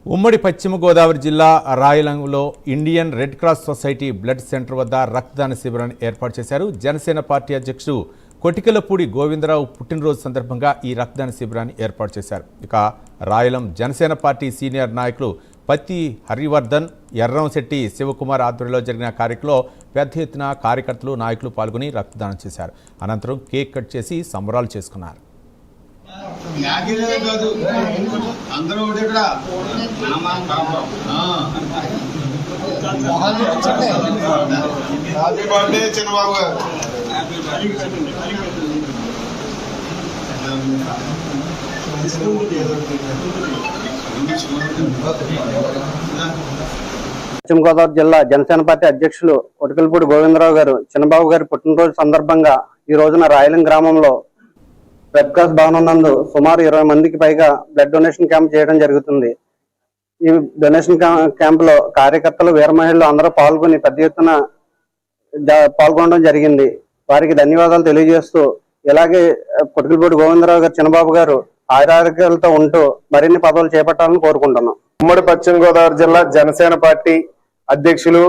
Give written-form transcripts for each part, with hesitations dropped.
ఉమ్మడి పశ్చిమ గోదావరి జిల్లా రాయలంలో Indian red cross society blood centre వద్ద రక్తదాన శిబిరాన్ని ఏర్పాటు చేశారు. జనసేన పార్టీ అధ్యక్షుడు కొటికెలపూడి గోవిందరావు పుట్టినరోజు సందర్భంగా ఈ రక్తదాన శిబిరాన్ని ఏర్పాటు చేశారు. ఇక రాయలం జనసేన పార్టీ సీనియర్ నాయకులు పత్తి హరివర్ధన్, ఎర్రంశెట్టి శివకుమార్ ఆధ్వర్యంలో జరిగిన కార్యక్రమంలో పెద్ద ఎత్తున కార్యకర్తలు, నాయకులు పాల్గొని రక్తదానం చేశారు. అనంతరం కేక్ కట్ చేసి సంబరాలు చేసుకున్నారు. చంద్రబాబు గారు పశ్చిమ గోదావరి జిల్లా జనసేన పార్టీ అధ్యక్షులు కొటికెలపూడి గోవిందరావు గారు చంద్రబాబు గారి పుట్టినరోజు సందర్భంగా ఈ రోజున రాయలం గ్రామంలో రెడ్ క్రాస్ భవనం నందు సుమారు 20 మందికి పైగా బ్లడ్ డొనేషన్ క్యాంప్ చేయడం జరుగుతుంది. ఈ డొనేషన్ క్యాంప్ లో కార్యకర్తలు, వీర మహిళలు అందరూ పాల్గొని పెద్ద ఎత్తున పాల్గొనడం జరిగింది. వారికి ధన్యవాదాలు తెలియజేస్తూ, ఇలాగే కొటికెలపూడి గోవిందరావు గారు చంద్రబాబు గారు ఆరోగ్యాలతో ఉంటూ మరిన్ని పదవులు చేపట్టాలని కోరుకుంటున్నాం. ఉమ్మడి పశ్చిమ గోదావరి జిల్లా జనసేన పార్టీ అధ్యక్షులు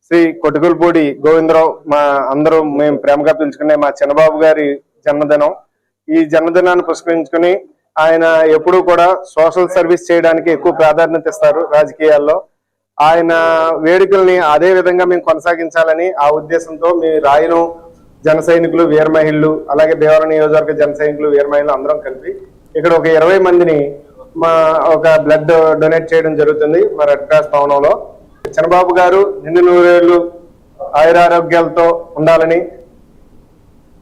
శ్రీ కొటికెలపూడి గోవిందరావు, మేము ప్రేమగా పిలుచుకునే మా చంద్రబాబు గారి జన్మదినం. ఈ జన్మదినాన్ని పురస్కరించుకుని ఆయన ఎప్పుడూ కూడా సోషల్ సర్వీస్ చేయడానికి ఎక్కువ ప్రాధాన్యత ఇస్తారు రాజకీయాల్లో. ఆయన వేడుకల్ని అదే విధంగా మేము కొనసాగించాలని ఆ ఉద్దేశంతో మీ రాయలం జన సైనికులు, వీర మహిళలు, అలాగే దేవరం నియోజకవర్గ జన సైనికులు, వీర మహిళలు అందరం కలిపి ఇక్కడ ఒక 20 మందిని ఒక బ్లడ్ డొనేట్ చేయడం జరుగుతుంది మా రెడ్ క్రాస్ భవనంలో. చంద్రబాబు గారు నిండు 100 ఏళ్ళు ఆయురారోగ్యాలతో ఉండాలని,